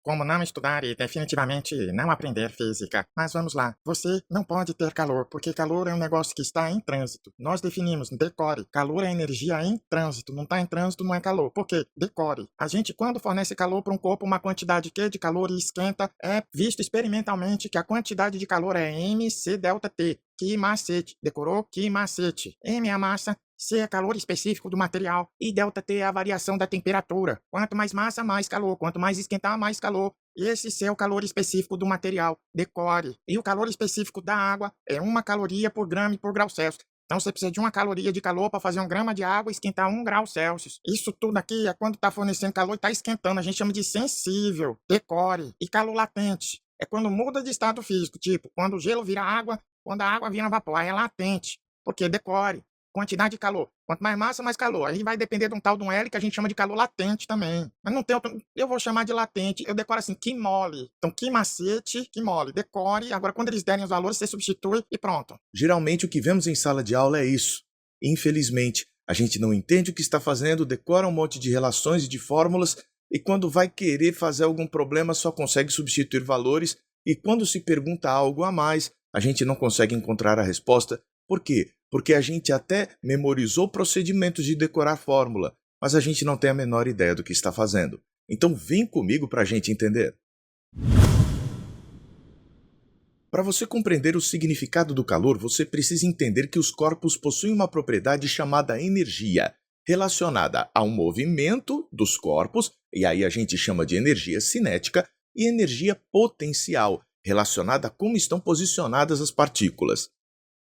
como não estudar e definitivamente não aprender física. Mas vamos lá, você não pode ter calor, porque calor é um negócio que está em trânsito. Nós definimos, decore, calor é energia em trânsito, não está em trânsito, não é calor. Por quê? Decore. A gente, quando fornece calor para um corpo, uma quantidade de calor e esquenta, é visto experimentalmente que a quantidade de calor é mc delta T. Que macete. Decorou? Que macete. M é a massa, C é calor específico do material e ΔT é a variação da temperatura. Quanto mais massa, mais calor. Quanto mais esquentar, mais calor. Esse C é o calor específico do material. Decore. E o calor específico da água é 1 caloria por grama e por grau Celsius. Então você precisa de 1 caloria de calor para fazer 1 grama de água e esquentar 1 grau Celsius. Isso tudo aqui é quando está fornecendo calor e está esquentando. A gente chama de sensível. Decore. E calor latente é quando muda de estado físico. Tipo, quando o gelo vira água, quando a água vira vapor. Aí é latente. Porque decore. Quantidade de calor. Quanto mais massa, mais calor. Aí vai depender de um tal de um L que a gente chama de calor latente também. Mas não tem outro. Eu vou chamar de latente. Eu decoro assim, que mole. Então, que macete, que mole. Decore. Agora, quando eles derem os valores, você substitui e pronto. Geralmente o que vemos em sala de aula é isso. Infelizmente, a gente não entende o que está fazendo, decora um monte de relações e de fórmulas, e quando vai querer fazer algum problema só consegue substituir valores, e quando se pergunta algo a mais, a gente não consegue encontrar a resposta. Por quê? Porque a gente até memorizou procedimentos de decorar fórmula, mas a gente não tem a menor ideia do que está fazendo. Então vem comigo para a gente entender. Para você compreender o significado do calor, você precisa entender que os corpos possuem uma propriedade chamada energia, relacionada ao movimento dos corpos, e aí a gente chama de energia cinética, e energia potencial, relacionada a como estão posicionadas as partículas.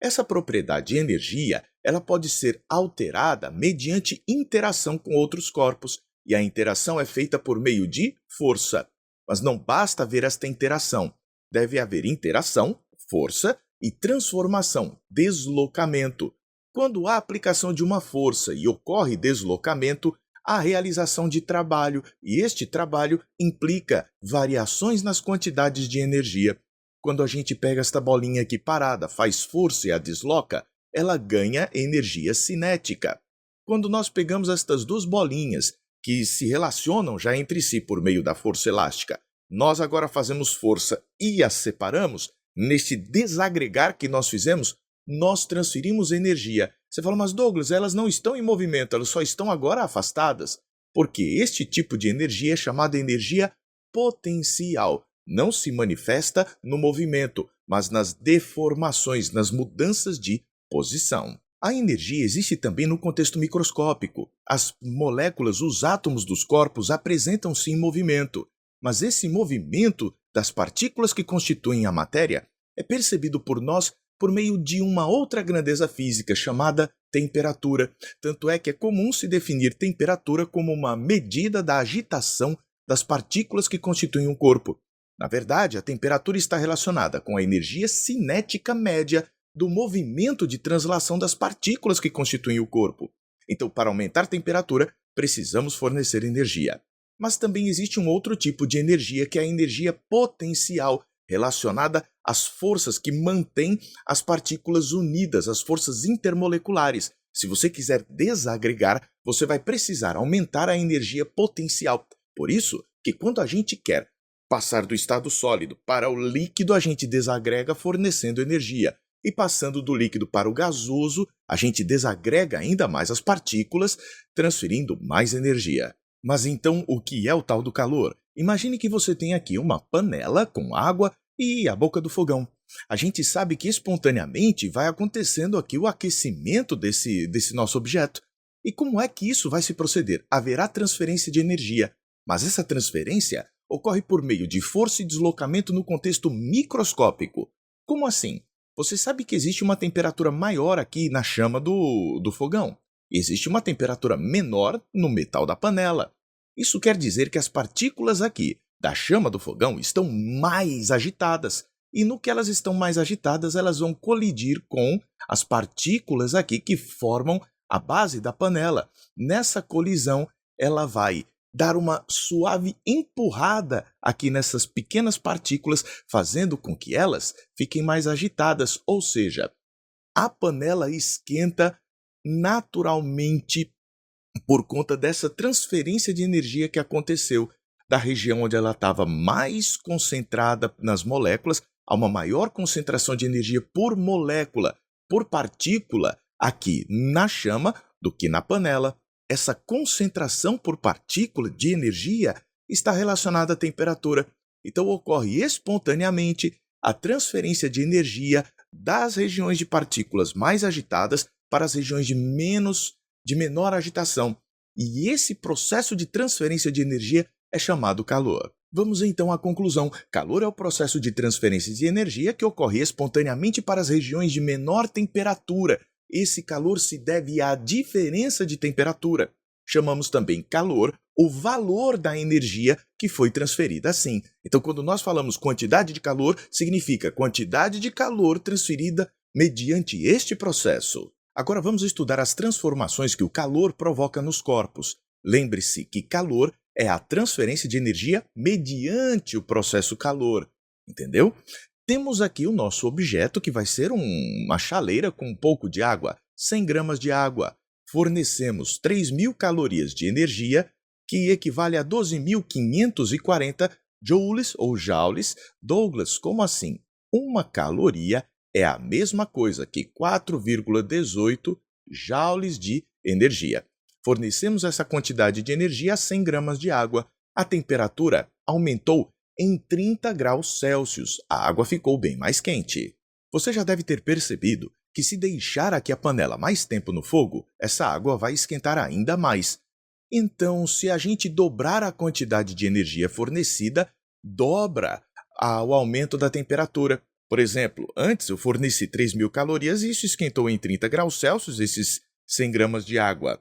Essa propriedade de energia, ela pode ser alterada mediante interação com outros corpos, e a interação é feita por meio de força. Mas não basta haver esta interação. Deve haver interação, força, e transformação, deslocamento. Quando há aplicação de uma força e ocorre deslocamento, há realização de trabalho, e este trabalho implica variações nas quantidades de energia. Quando a gente pega esta bolinha aqui parada, faz força e a desloca, ela ganha energia cinética. Quando nós pegamos estas duas bolinhas, que se relacionam já entre si por meio da força elástica, nós agora fazemos força e as separamos, neste desagregar que nós fizemos, nós transferimos energia. Você fala, mas Douglas, elas não estão em movimento, elas só estão agora afastadas. Porque este tipo de energia é chamada energia potencial. Não se manifesta no movimento, mas nas deformações, nas mudanças de posição. A energia existe também no contexto microscópico. As moléculas, os átomos dos corpos apresentam-se em movimento, mas esse movimento das partículas que constituem a matéria é percebido por nós por meio de uma outra grandeza física chamada temperatura. Tanto é que é comum se definir temperatura como uma medida da agitação das partículas que constituem um corpo. Na verdade, a temperatura está relacionada com a energia cinética média do movimento de translação das partículas que constituem o corpo. Então, para aumentar a temperatura, precisamos fornecer energia. Mas também existe um outro tipo de energia, que é a energia potencial, relacionada às forças que mantêm as partículas unidas, as forças intermoleculares. Se você quiser desagregar, você vai precisar aumentar a energia potencial. Por isso que quando a gente quer passar do estado sólido para o líquido, a gente desagrega fornecendo energia. E passando do líquido para o gasoso, a gente desagrega ainda mais as partículas, transferindo mais energia. Mas então, o que é o tal do calor? Imagine que você tem aqui uma panela com água e a boca do fogão. A gente sabe que espontaneamente vai acontecendo aqui o aquecimento desse nosso objeto. E como é que isso vai se proceder? Haverá transferência de energia, mas essa transferência ocorre por meio de força e deslocamento no contexto microscópico. Como assim? Você sabe que existe uma temperatura maior aqui na chama do fogão. Existe uma temperatura menor no metal da panela. Isso quer dizer que as partículas aqui da chama do fogão estão mais agitadas. E no que elas estão mais agitadas, elas vão colidir com as partículas aqui que formam a base da panela. Nessa colisão, ela vai dar uma suave empurrada aqui nessas pequenas partículas, fazendo com que elas fiquem mais agitadas, ou seja, a panela esquenta naturalmente por conta dessa transferência de energia que aconteceu. da região onde ela estava mais concentrada nas moléculas a uma maior concentração de energia por molécula, por partícula, aqui na chama do que na panela. Essa concentração por partícula de energia está relacionada à temperatura. Então, ocorre espontaneamente a transferência de energia das regiões de partículas mais agitadas para as regiões de menor agitação. E esse processo de transferência de energia é chamado calor. Vamos então à conclusão. Calor é o processo de transferência de energia que ocorre espontaneamente para as regiões de menor temperatura. Esse calor se deve à diferença de temperatura. Chamamos também calor o valor da energia que foi transferida assim. Então, quando nós falamos quantidade de calor, significa quantidade de calor transferida mediante este processo. Agora vamos estudar as transformações que o calor provoca nos corpos. Lembre-se que calor é a transferência de energia mediante o processo calor. Entendeu? Temos aqui o nosso objeto que vai ser uma chaleira com um pouco de água, 100 gramas de água. Fornecemos 3.000 calorias de energia, que equivale a 12.540 joules ou joules. Douglas, como assim? Uma caloria é a mesma coisa que 4,18 joules de energia. Fornecemos essa quantidade de energia a 100 gramas de água. A temperatura aumentou em 30 graus Celsius. A água ficou bem mais quente. Você já deve ter percebido que se deixar aqui a panela mais tempo no fogo, essa água vai esquentar ainda mais. Então, se a gente dobrar a quantidade de energia fornecida, dobra o aumento da temperatura. Por exemplo, antes eu forneci 3.000 calorias e isso esquentou em 30 graus Celsius, esses 100 gramas de água.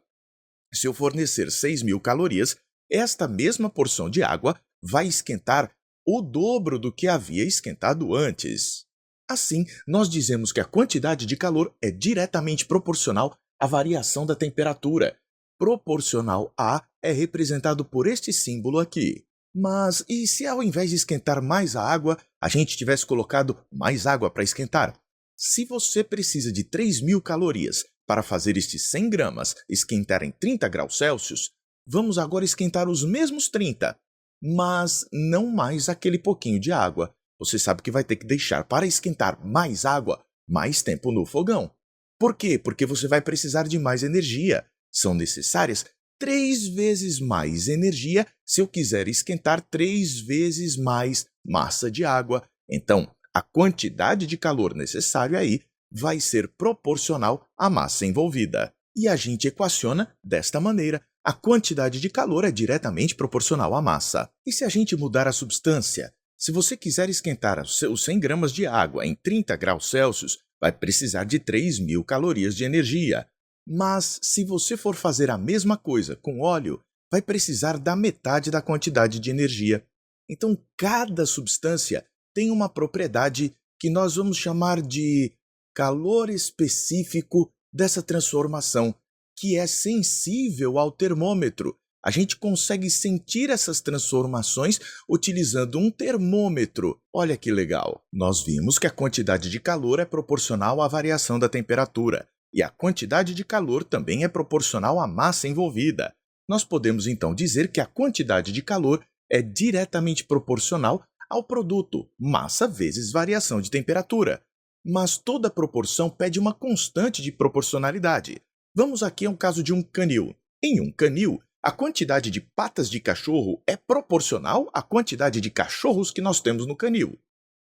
Se eu fornecer 6.000 calorias, esta mesma porção de água vai esquentar o dobro do que havia esquentado antes. Assim, nós dizemos que a quantidade de calor é diretamente proporcional à variação da temperatura. Proporcional a é representado por este símbolo aqui. Mas e se ao invés de esquentar mais a água, a gente tivesse colocado mais água para esquentar? Se você precisa de 3.000 calorias para fazer estes 100 gramas esquentar em 30 graus Celsius, vamos agora esquentar os mesmos 30, mas não mais aquele pouquinho de água. Você sabe que vai ter que deixar para esquentar mais água mais tempo no fogão. Por quê? Porque você vai precisar de mais energia. São necessárias 3 vezes mais energia se eu quiser esquentar 3 vezes mais massa de água. Então, a quantidade de calor necessária aí vai ser proporcional à massa envolvida. E a gente equaciona desta maneira. A quantidade de calor é diretamente proporcional à massa. E se a gente mudar a substância? Se você quiser esquentar os 100 gramas de água em 30 graus Celsius, vai precisar de 3.000 calorias de energia. Mas, se você for fazer a mesma coisa com óleo, vai precisar da metade da quantidade de energia. Então, cada substância tem uma propriedade que nós vamos chamar de calor específico dessa transformação, que é sensível ao termômetro. A gente consegue sentir essas transformações utilizando um termômetro. Olha que legal! Nós vimos que a quantidade de calor é proporcional à variação da temperatura. E a quantidade de calor também é proporcional à massa envolvida. Nós podemos então dizer que a quantidade de calor é diretamente proporcional ao produto, massa vezes variação de temperatura. Mas toda proporção pede uma constante de proporcionalidade. Vamos aqui a um caso de um canil. Em um canil, a quantidade de patas de cachorro é proporcional à quantidade de cachorros que nós temos no canil.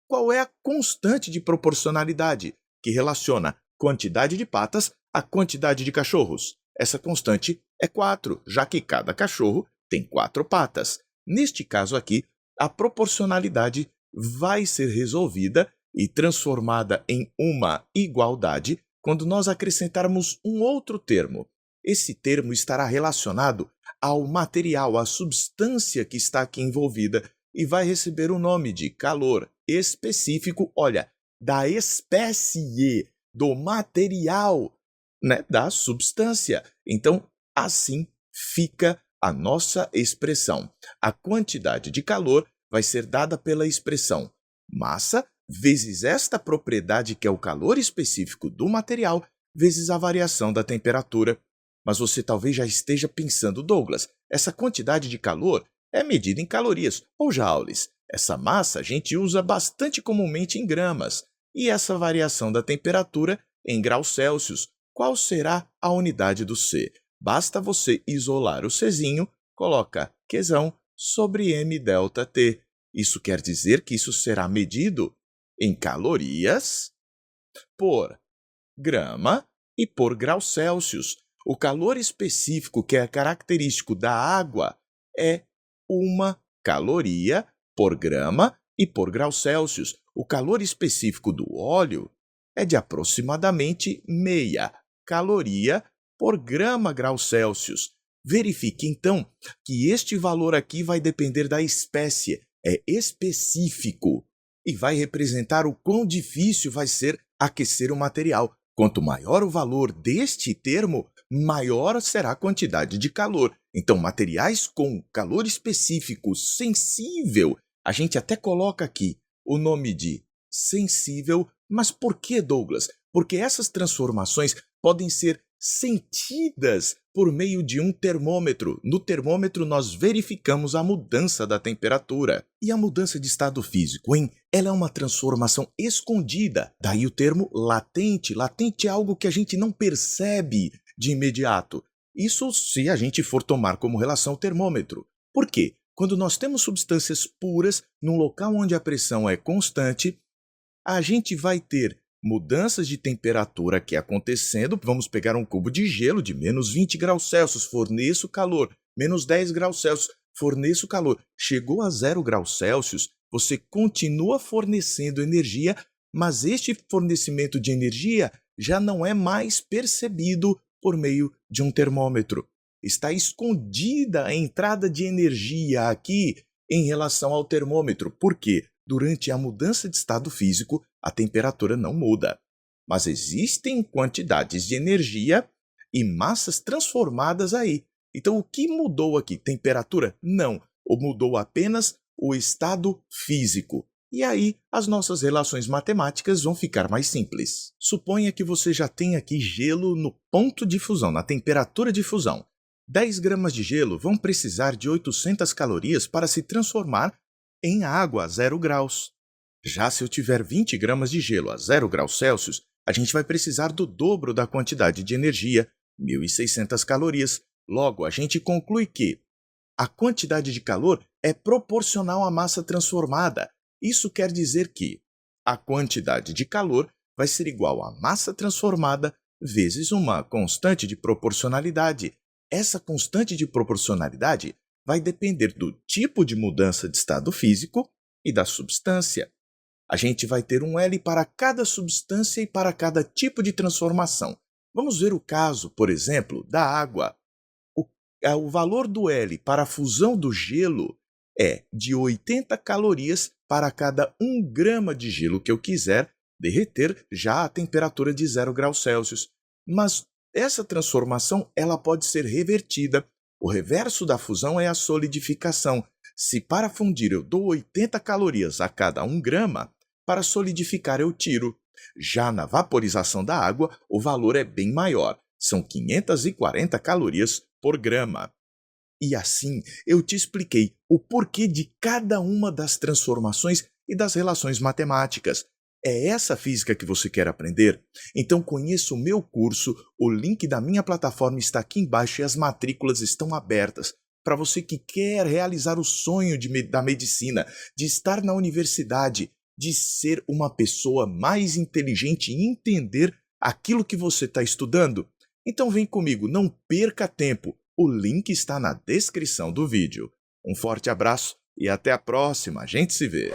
Qual é a constante de proporcionalidade que relaciona quantidade de patas à quantidade de cachorros? Essa constante é 4, já que cada cachorro tem 4 patas. Neste caso aqui, a proporcionalidade vai ser resolvida e transformada em uma igualdade quando nós acrescentarmos um outro termo. Esse termo estará relacionado ao material, à substância que está aqui envolvida e vai receber o nome de calor específico, olha, da espécie, do material, da substância. Então, assim fica a nossa expressão. A quantidade de calor vai ser dada pela expressão massa vezes esta propriedade que é o calor específico do material vezes a variação da temperatura. Mas você talvez já esteja pensando, Douglas, essa quantidade de calor é medida em calorias ou joules. Essa massa a gente usa bastante comumente em gramas. E essa variação da temperatura em graus Celsius, qual será a unidade do C? Basta você isolar o Czinho, coloca Qzão sobre m delta T. Isso quer dizer que isso será medido em calorias por grama e por graus Celsius. O calor específico que é característico da água é 1 caloria por grama e por graus Celsius. O calor específico do óleo é de aproximadamente meia caloria por grama graus Celsius. Verifique, então, que este valor aqui vai depender da espécie, é específico, e vai representar o quão difícil vai ser aquecer o material. Quanto maior o valor deste termo, maior será a quantidade de calor. Então, materiais com calor específico sensível, a gente até coloca aqui o nome de sensível, mas por que, Douglas? Porque essas transformações podem ser sentidas por meio de um termômetro. No termômetro, nós verificamos a mudança da temperatura. E a mudança de estado físico, hein? Ela é uma transformação escondida. Daí o termo latente. Latente é algo que a gente não percebe de imediato. Isso se a gente for tomar como relação o termômetro. Por quê? Quando nós temos substâncias puras, num local onde a pressão é constante, a gente vai ter mudanças de temperatura aqui acontecendo. Vamos pegar um cubo de gelo de menos 20 graus Celsius, forneço calor, menos 10 graus Celsius, forneço calor. Chegou a 0 graus Celsius, você continua fornecendo energia, mas este fornecimento de energia já não é mais percebido por meio de um termômetro. Está escondida a entrada de energia aqui em relação ao termômetro. Por quê? Durante a mudança de estado físico, a temperatura não muda. Mas existem quantidades de energia e massas transformadas aí. Então, o que mudou aqui? Temperatura? Não. Mudou apenas o estado físico. E aí, as nossas relações matemáticas vão ficar mais simples. Suponha que você já tem aqui gelo no ponto de fusão, na temperatura de fusão. 10 gramas de gelo vão precisar de 800 calorias para se transformar em água a 0 graus. Já se eu tiver 20 gramas de gelo a 0 graus Celsius, a gente vai precisar do dobro da quantidade de energia, 1.600 calorias. Logo, a gente conclui que a quantidade de calor é proporcional à massa transformada. Isso quer dizer que a quantidade de calor vai ser igual à massa transformada vezes uma constante de proporcionalidade. Essa constante de proporcionalidade vai depender do tipo de mudança de estado físico e da substância. A gente vai ter um L para cada substância e para cada tipo de transformação. Vamos ver o caso, por exemplo, da água. O valor do L para a fusão do gelo é de 80 calorias para cada 1 grama de gelo que eu quiser derreter já a temperatura de 0 graus Celsius. Mas essa transformação ela pode ser revertida. O reverso da fusão é a solidificação. Se para fundir eu dou 80 calorias a cada 1 grama, para solidificar eu tiro. Já na vaporização da água, o valor é bem maior. São 540 calorias por grama. E assim eu te expliquei o porquê de cada uma das transformações e das relações matemáticas. É essa física que você quer aprender? Então conheça o meu curso, o link da minha plataforma está aqui embaixo e as matrículas estão abertas. Para você que quer realizar o sonho da medicina, de estar na universidade, de ser uma pessoa mais inteligente e entender aquilo que você está estudando. Então vem comigo, não perca tempo. O link está na descrição do vídeo. Um forte abraço e até a próxima. A gente se vê.